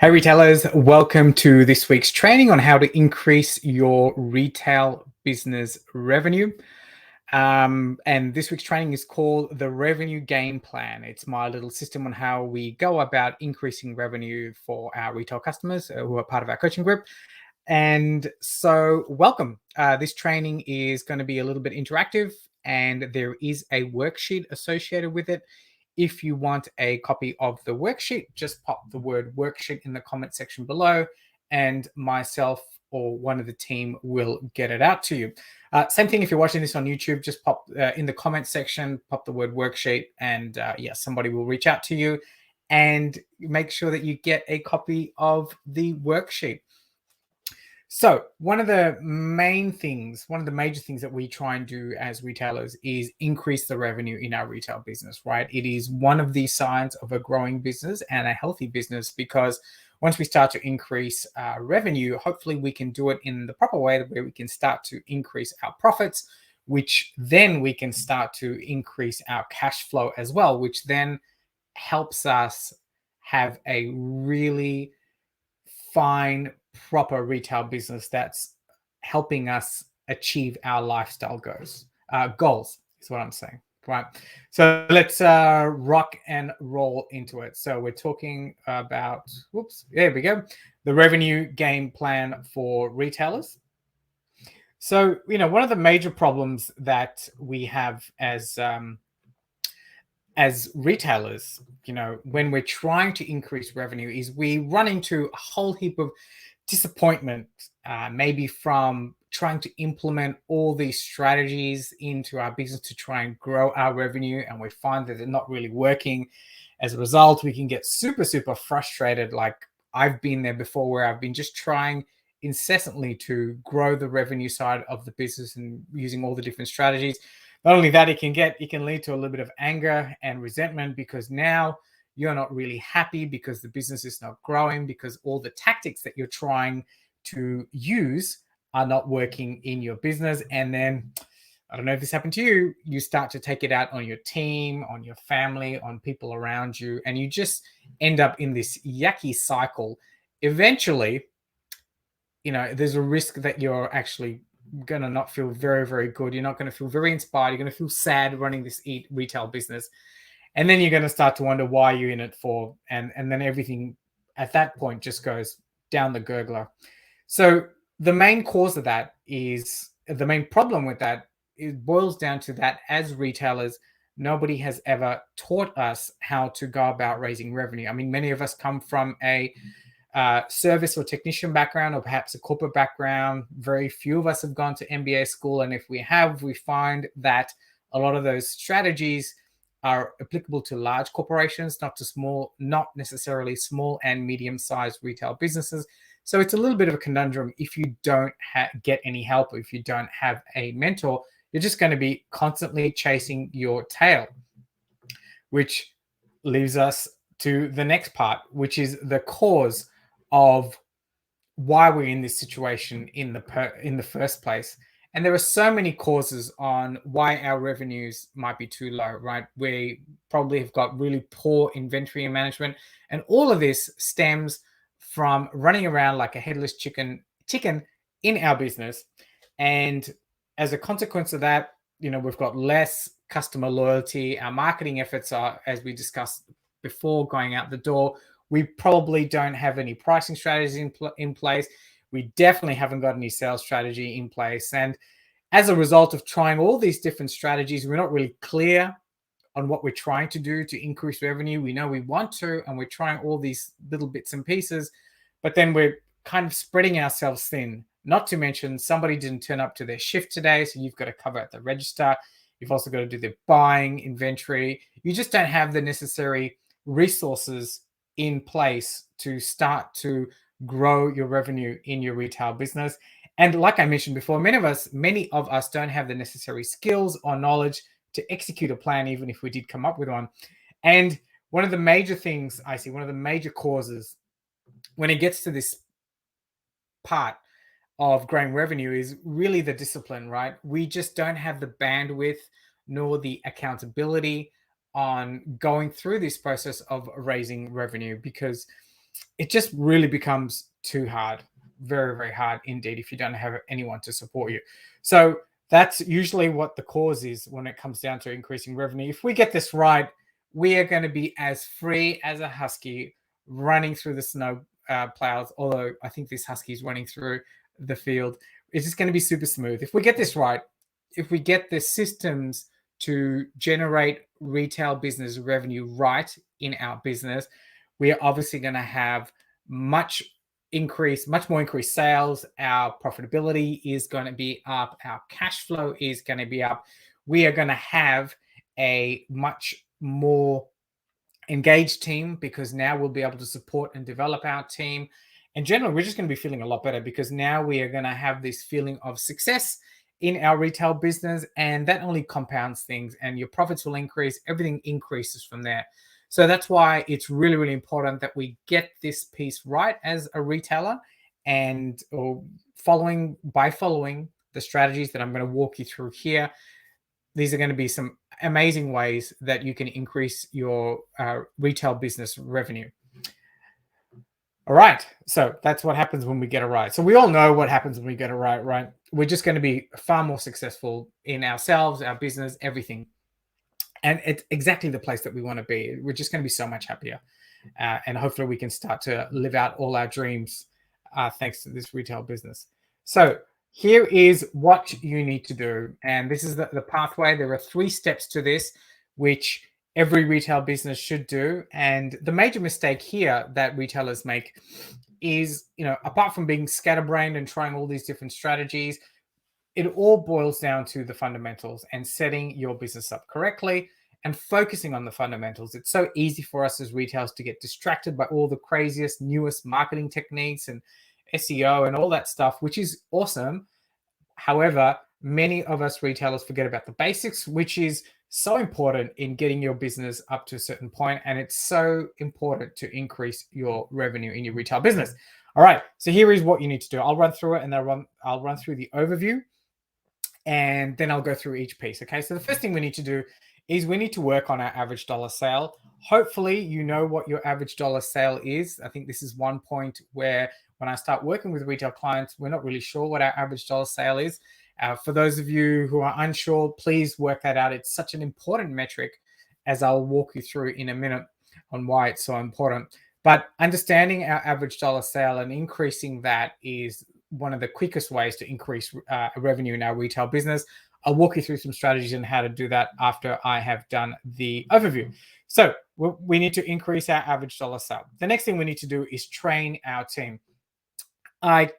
Hey retailers, welcome to this week's training on how to increase your retail business revenue. And this week's training is called the Revenue Game Plan. It's my little system on how we go about increasing revenue for our retail customers who are part of our coaching group. And so, welcome. This training is going to be a little bit interactive, and there is a worksheet associated with it. If you want a copy of the worksheet, just pop the word worksheet in the comment section below, and myself or one of the team will get it out to you. Same thing if you're watching this on YouTube, just pop in the comment section, pop the word worksheet, and somebody will reach out to you and make sure that you get a copy of the worksheet. So one of the major things that we try and do as retailers is increase the revenue in our retail business, right? It is one of the signs of a growing business and a healthy business, because once we start to increase revenue, hopefully we can do it in the proper way where we can start to increase our profits, which then we can start to increase our cash flow as well, which then helps us have a really fine, proper retail business that's helping us achieve our lifestyle goals. Goals is what I'm saying, right? So let's rock and roll into it. So we're talking about, there we go, the revenue game plan for retailers. So, one of the major problems that we have as retailers, when we're trying to increase revenue, is we run into a whole heap of disappointment, maybe from trying to implement all these strategies into our business to try and grow our revenue, and we find that they're not really working. As a result, we can get super, super frustrated. Like I've been there before, where I've been just trying incessantly to grow the revenue side of the business and using all the different strategies. Not only that, it can lead to a little bit of anger and resentment, because now you're not really happy because the business is not growing, because all the tactics that you're trying to use are not working in your business. And then, I don't know if this happened to you, you start to take it out on your team, on your family, on people around you, and you just end up in this yucky cycle. Eventually, there's a risk that you're actually going to not feel very, very good. You're not going to feel very inspired. You're going to feel sad running this retail business. And then you're going to start to wonder why you're in it for. And then everything at that point just goes down the gurgler. So the main cause of that is, the main problem with that, it boils down to that as retailers, nobody has ever taught us how to go about raising revenue. I mean, many of us come from a service or technician background, or perhaps a corporate background. Very few of us have gone to MBA school. And if we have, we find that a lot of those strategies are applicable to large corporations, not necessarily small and medium-sized retail businesses. So it's a little bit of a conundrum. If you don't get any help, or if you don't have a mentor, you're just going to be constantly chasing your tail, which leaves us to the next part, which is the cause of why we're in this situation in the first place. And there are so many causes on why our revenues might be too low, right? We probably have got really poor inventory management, and all of this stems from running around like a headless chicken in our business. And as a consequence of that, we've got less customer loyalty. Our marketing efforts are, as we discussed before, going out the door. We probably don't have any pricing strategies in place. We definitely haven't got any sales strategy in place. And as a result of trying all these different strategies, we're not really clear on what we're trying to do to increase revenue. We know we want to, and we're trying all these little bits and pieces, but then we're kind of spreading ourselves thin. Not to mention, somebody didn't turn up to their shift today, so you've got to cover at the register. You've also got to do the buying, inventory. You just don't have the necessary resources in place to start to grow your revenue in your retail business. And like I mentioned before, many of us don't have the necessary skills or knowledge to execute a plan, even if we did come up with one. And one of the major things I see, one of the major causes when it gets to this part of growing revenue, is really the discipline, right? We just don't have the bandwidth nor the accountability on going through this process of raising revenue, because it just really becomes too hard, very, very hard indeed, if you don't have anyone to support you. So that's usually what the cause is when it comes down to increasing revenue. If we get this right, we are going to be as free as a husky running through the snow plows. Although I think this husky is running through the field, it's just going to be super smooth. If we get this right, if we get the systems to generate retail business revenue right in our business, we are obviously going to have much more increased sales. Our profitability is going to be up. Our cash flow is going to be up. We are going to have a much more engaged team, because now we'll be able to support and develop our team. In general, we're just going to be feeling a lot better, because now we are going to have this feeling of success in our retail business, and that only compounds things, and your profits will increase. Everything increases from there. So that's why it's really, really important that we get this piece right as a retailer, and following the strategies that I'm going to walk you through here. These are going to be some amazing ways that you can increase your retail business revenue. All right. So that's what happens when we get it right. So we all know what happens when we get it right, right? We're just going to be far more successful in ourselves, our business, everything. And it's exactly the place that we want to be. We're just going to be so much happier. And hopefully we can start to live out all our dreams thanks to this retail business. So here is what you need to do. And this is the pathway. There are 3 steps to this, which every retail business should do. And the major mistake here that retailers make is, apart from being scatterbrained and trying all these different strategies, it all boils down to the fundamentals and setting your business up correctly and focusing on the fundamentals. It's so easy for us as retailers to get distracted by all the craziest, newest marketing techniques and SEO and all that stuff, which is awesome. However, many of us retailers forget about the basics, which is so important in getting your business up to a certain point. And it's so important to increase your revenue in your retail business. All right, so here is what you need to do. I'll run through it, and I'll run through the overview, and then I'll go through each piece. Okay, so the first thing we need to do is we need to work on our average dollar sale. Hopefully, you know what your average dollar sale is. I think this is one point where when I start working with retail clients, we're not really sure what our average dollar sale is. For those of you who are unsure, please work that out. It's such an important metric, as I'll walk you through in a minute on why it's so important. But understanding our average dollar sale and increasing that is one of the quickest ways to increase revenue in our retail business. I'll walk you through some strategies on how to do that after I have done the overview. So we need to increase our average dollar sale. The next thing we need to do is train our team. Maybe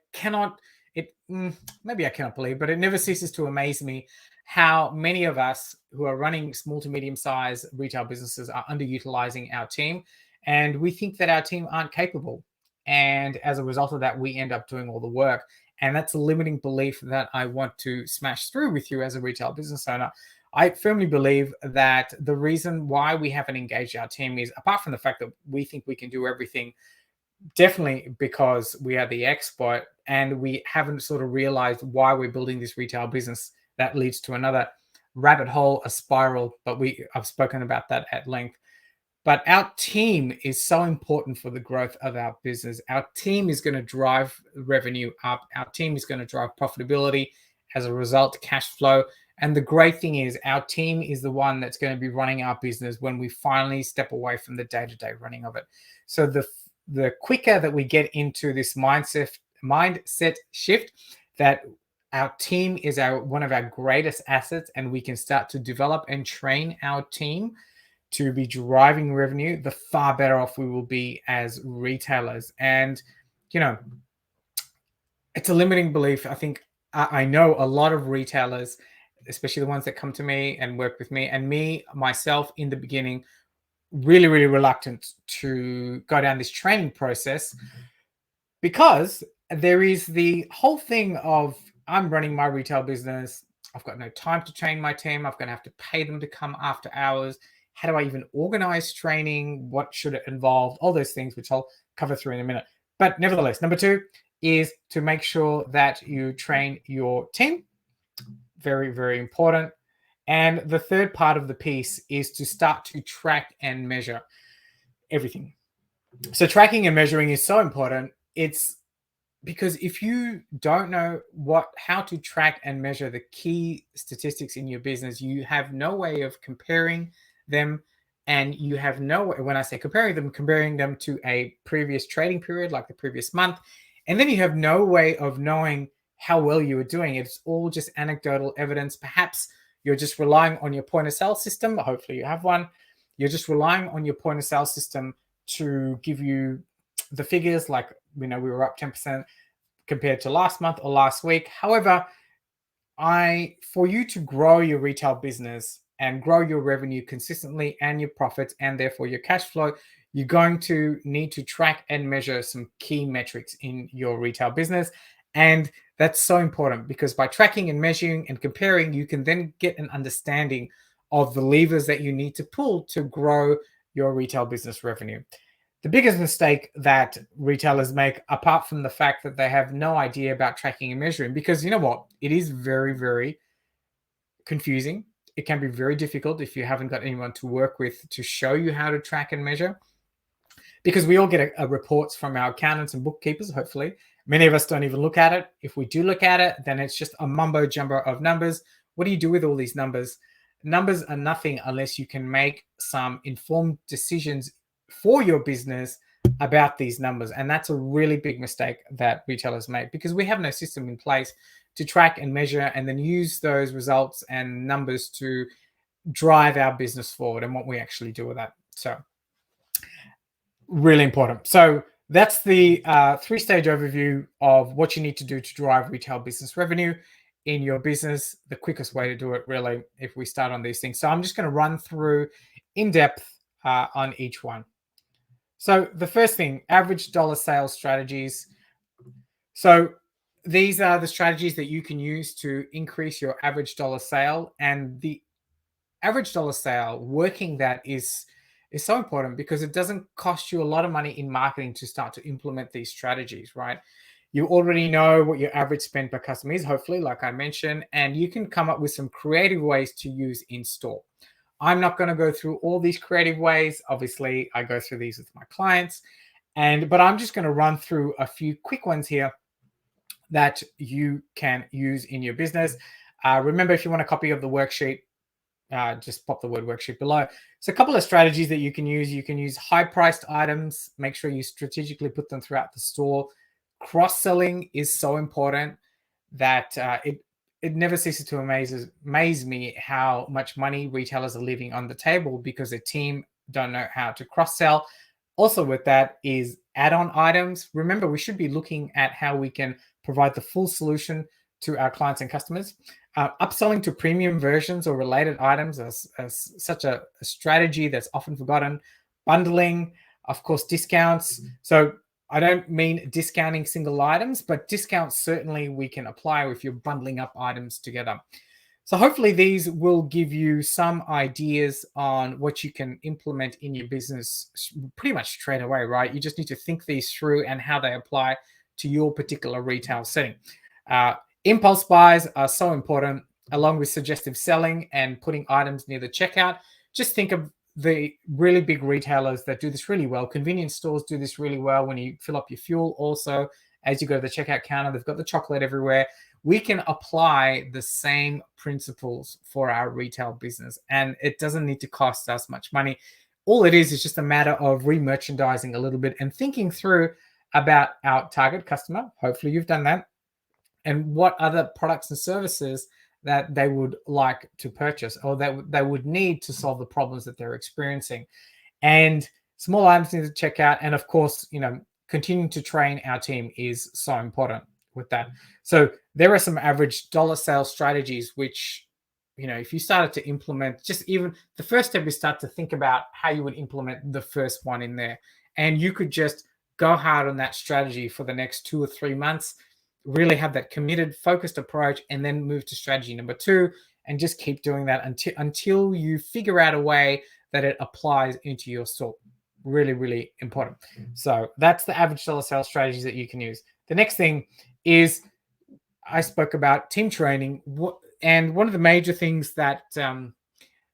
I cannot believe, but it never ceases to amaze me how many of us who are running small to medium-sized retail businesses are underutilizing our team. And we think that our team aren't capable. And as a result of that, we end up doing all the work. And that's a limiting belief that I want to smash through with you as a retail business owner. I firmly believe that the reason why we haven't engaged our team is, apart from the fact that we think we can do everything, definitely because we are the expert and we haven't sort of realized why we're building this retail business. That leads to another rabbit hole, a spiral, but I've spoken about that at length. But our team is so important for the growth of our business. Our team is going to drive revenue up. Our team is going to drive profitability, as a result, cash flow. And the great thing is our team is the one that's going to be running our business when we finally step away from the day-to-day running of it. So the quicker that we get into this mindset shift, that our team is one of our greatest assets, and we can start to develop and train our team to be driving revenue, the far better off we will be as retailers. And, it's a limiting belief. I think I know a lot of retailers, especially the ones that come to me and work with me, and myself in the beginning, really, really reluctant to go down this training process, because there is the whole thing of, I'm running my retail business. I've got no time to train my team. I'm going to have to pay them to come after hours. How do I even organize training? What should it involve? All those things, which I'll cover through in a minute. But nevertheless, number 2 is to make sure that you train your team. Very, very important. And the third part of the piece is to start to track and measure everything. So tracking and measuring is so important. It's because if you don't know how to track and measure the key statistics in your business, you have no way of comparing them, and you have no way, when I say comparing them to a previous trading period like the previous month, and then you have no way of knowing how well you are doing. It's all just anecdotal evidence. Perhaps you're just relying on your point of sale system. Hopefully you have one. You're just relying on your point of sale system to give you the figures, like we were up 10% compared to last month or last week. However, for you to grow your retail business and grow your revenue consistently and your profits and therefore your cash flow, you're going to need to track and measure some key metrics in your retail business. And that's so important, because by tracking and measuring and comparing, you can then get an understanding of the levers that you need to pull to grow your retail business revenue. The biggest mistake that retailers make, apart from the fact that they have no idea about tracking and measuring, because you know what? It is very, very confusing. It can be very difficult if you haven't got anyone to work with to show you how to track and measure, because we all get reports from our accountants and bookkeepers, hopefully. Many of us don't even look at it. If we do look at it, then it's just a mumbo jumbo of numbers. What do you do with all these numbers? Numbers are nothing unless you can make some informed decisions for your business about these numbers. And that's a really big mistake that retailers make, because we have no system in place to track and measure and then use those results and numbers to drive our business forward and what we actually do with that. So really important. So that's the 3-stage overview of what you need to do to drive retail business revenue in your business. The quickest way to do it, really, if we start on these things. So I'm just going to run through in depth on each one. So the first thing, average dollar sales strategies. So these are the strategies that you can use to increase your average dollar sale. And the average dollar sale, working that is so important, because it doesn't cost you a lot of money in marketing to start to implement these strategies, right? You already know what your average spend per customer is, hopefully, like I mentioned, and you can come up with some creative ways to use in store. I'm not going to go through all these creative ways. Obviously, I go through these with my clients, but I'm just going to run through a few quick ones here that you can use in your business. Remember, if you want a copy of the worksheet, just pop the word worksheet below. So a couple of strategies that you can use high-priced items. Make sure you strategically put them throughout the store. Cross-selling is so important that it never ceases to amaze me how much money retailers are leaving on the table because their team don't know how to cross-sell. Also with that is add-on items. Remember, we should be looking at how we can provide the full solution to our clients and customers. Upselling to premium versions or related items as such a strategy that's often forgotten. Bundling, of course, discounts. So I don't mean discounting single items, but discounts certainly we can apply if you're bundling up items together. So hopefully these will give you some ideas on what you can implement in your business pretty much straight away, right? You just need to think these through and how they apply to your particular retail setting. Impulse buys are so important, along with suggestive selling and putting items near the checkout. Just think of the really big retailers that do this really well. Convenience stores do this really well when you fill up your fuel. Also, as you go to the checkout counter, they've got the chocolate everywhere. We can apply the same principles for our retail business, and it doesn't need to cost us much money. All it is just a matter of re-merchandising a little bit and thinking through about our target customer. Hopefully you've done that. And what other products and services that they would like to purchase or that they would need to solve the problems that they're experiencing. And small items need to check out. And of course, continuing to train our team is so important with that. So there are some average dollar sales strategies, which, if you started to implement, just even the first step is start to think about how you would implement the first one in there. And you could just go hard on that strategy for the next 2 or 3 months, really have that committed, focused approach, and then move to strategy number 2 and just keep doing that until you figure out a way that it applies into your store. Really, really important. So that's the average dollar sales strategies that you can use. The next thing is, I spoke about team training, and one of the major things that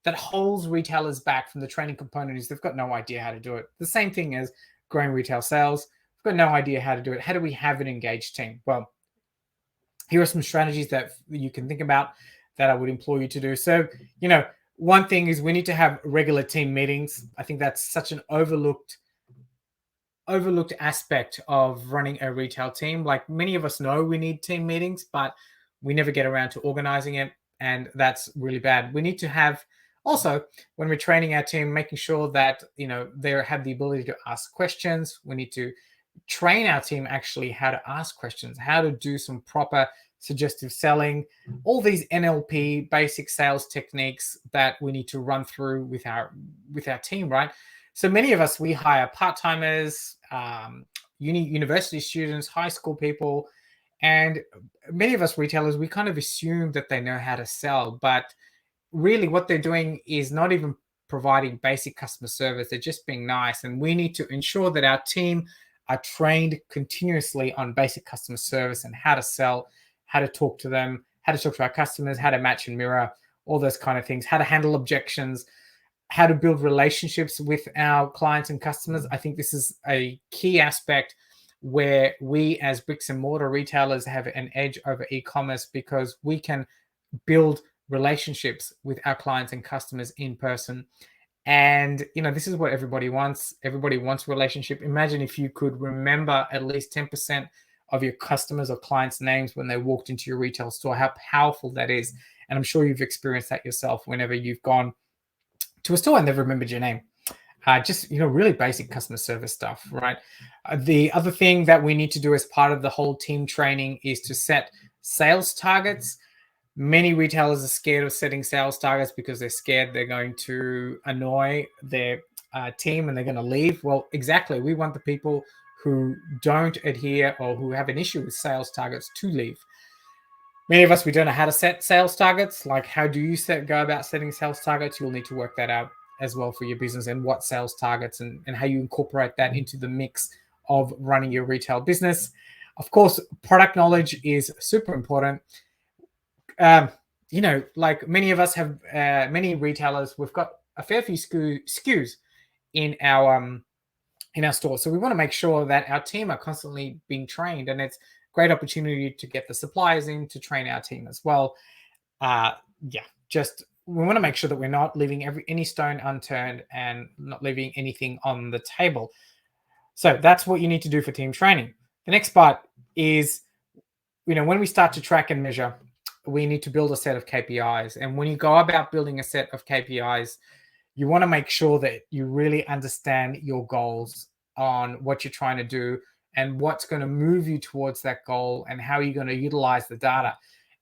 holds retailers back from the training component is they've got no idea how to do it. The same thing as growing retail sales. We've got no idea how to do it. How do we have an engaged team? Well, here are some strategies that you can think about that I would implore you to do. So, one thing is we need to have regular team meetings. I think that's such an overlooked aspect of running a retail team. Like, many of us know we need team meetings, but we never get around to organizing it, and that's really bad. We need to have also, when we're training our team, making sure that they have the ability to ask questions. We need to train our team actually how to ask questions, how to do some proper suggestive selling, all these NLP basic sales techniques that we need to run through with our team, right? So many of us, we hire part-timers, university students, high school people, and many of us retailers, we kind of assume that they know how to sell, but really what they're doing is not even providing basic customer service. They're just being nice, and we need to ensure that our team are trained continuously on basic customer service and how to sell, how to talk to them, how to talk to our customers, how to match and mirror, all those kind of things, how to handle objections, how to build relationships with our clients and customers. I think this is a key aspect where we as bricks and mortar retailers have an edge over e-commerce, because we can build relationships with our clients and customers in person. And this is what everybody wants. Everybody wants a relationship. Imagine if you could remember at least 10% of your customers or clients' names when they walked into your retail store, how powerful that is. And I'm sure you've experienced that yourself whenever you've gone to a store and they've remembered your name. Just really basic customer service stuff, right? The other thing that we need to do as part of the whole team training is to set sales targets. Many retailers are scared of setting sales targets because they're scared they're going to annoy their team and they're going to leave. Well, exactly. We want the people who don't adhere or who have an issue with sales targets to leave. Many of us, we don't know how to set sales targets. Like, how do you go about setting sales targets? You'll need to work that out as well for your business, and what sales targets and how you incorporate that into the mix of running your retail business. Of course, product knowledge is super important. Like many of us have, many retailers, we've got a fair few SKUs in our store. So we want to make sure that our team are constantly being trained, and it's a great opportunity to get the suppliers in to train our team as well. We want to make sure that we're not leaving any stone unturned and not leaving anything on the table. So that's what you need to do for team training. The next part is, when we start to track and measure, we need to build a set of KPIs. And when you go about building a set of KPIs, you want to make sure that you really understand your goals on what you're trying to do and what's going to move you towards that goal and how you're going to utilize the data.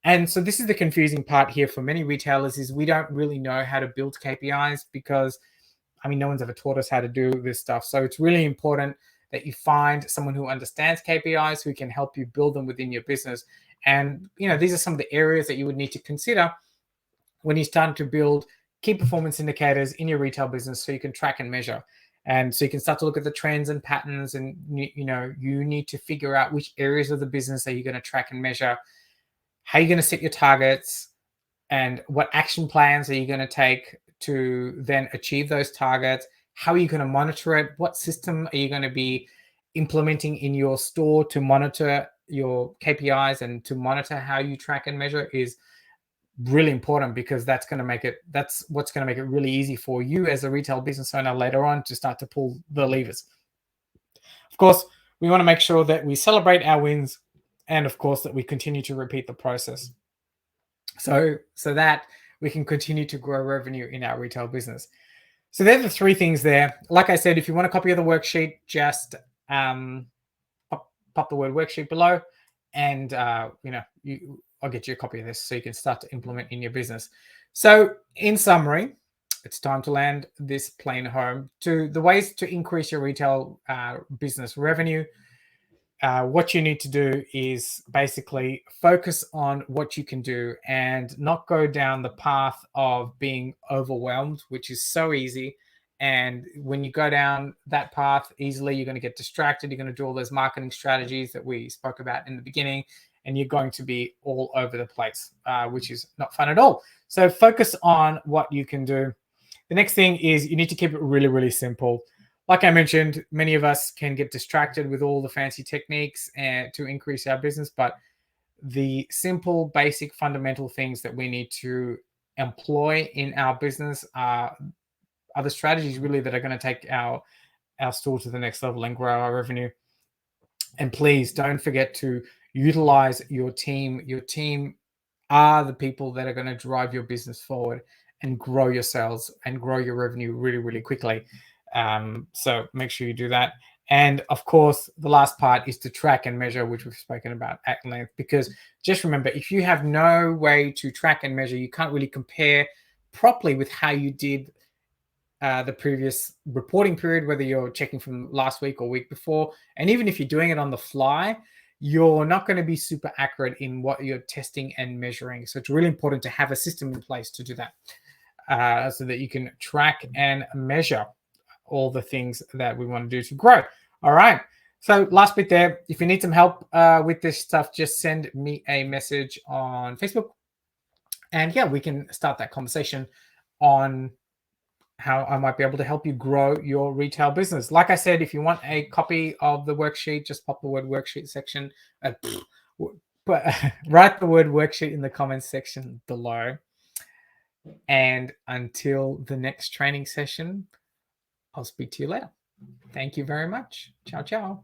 And so this is the confusing part here for many retailers, is we don't really know how to build KPIs because, no one's ever taught us how to do this stuff. So it's really important that you find someone who understands KPIs, who can help you build them within your business. And, these are some of the areas that you would need to consider when you're starting to build key performance indicators in your retail business, so you can track and measure. And so you can start to look at the trends and patterns, and, you need to figure out which areas of the business are you going to track and measure, how you're going to set your targets, and what action plans are you going to take to then achieve those targets. How are you going to monitor it? What system are you going to be implementing in your store to monitor your KPIs and to monitor how you track and measure is really important, because that's what's going to make it really easy for you as a retail business owner later on to start to pull the levers. Of course, we want to make sure that we celebrate our wins, and of course that we continue to repeat the process so that we can continue to grow revenue in our retail business. So they're the three things there. Like I said, if you want a copy of the worksheet, just pop the word worksheet below, and I'll get you a copy of this so you can start to implement in your business. So in summary, it's time to land this plane home to the ways to increase your retail business revenue. What you need to do is basically focus on what you can do and not go down the path of being overwhelmed, which is so easy. And when you go down that path easily, you're going to get distracted. You're going to do all those marketing strategies that we spoke about in the beginning, and you're going to be all over the place, which is not fun at all. So focus on what you can do. The next thing is you need to keep it really, really simple. like I mentioned, many of us can get distracted with all the fancy techniques and to increase our business, but the simple, basic, fundamental things that we need to employ in our business are the strategies really that are going to take our store to the next level and grow our revenue. And please don't forget to utilize your team. Your team are the people that are going to drive your business forward and grow your sales and grow your revenue really, really quickly. So make sure you do that. And of course, the last part is to track and measure, which we've spoken about at length. Because just remember, if you have no way to track and measure, you can't really compare properly with how you did the previous reporting period, whether you're checking from last week or week before. And even if you're doing it on the fly, you're not going to be super accurate in what you're testing and measuring. So it's really important to have a system in place to do that, so that you can track and measure all the things that we want to do to grow. All right. So last bit there, if you need some help with this stuff, just send me a message on Facebook. And yeah, we can start that conversation on how I might be able to help you grow your retail business. Like I said, if you want a copy of the worksheet, just pop the word worksheet section, but write the word worksheet in the comments section below. And until the next training session, I'll speak to you later. Thank you very much. Ciao, ciao.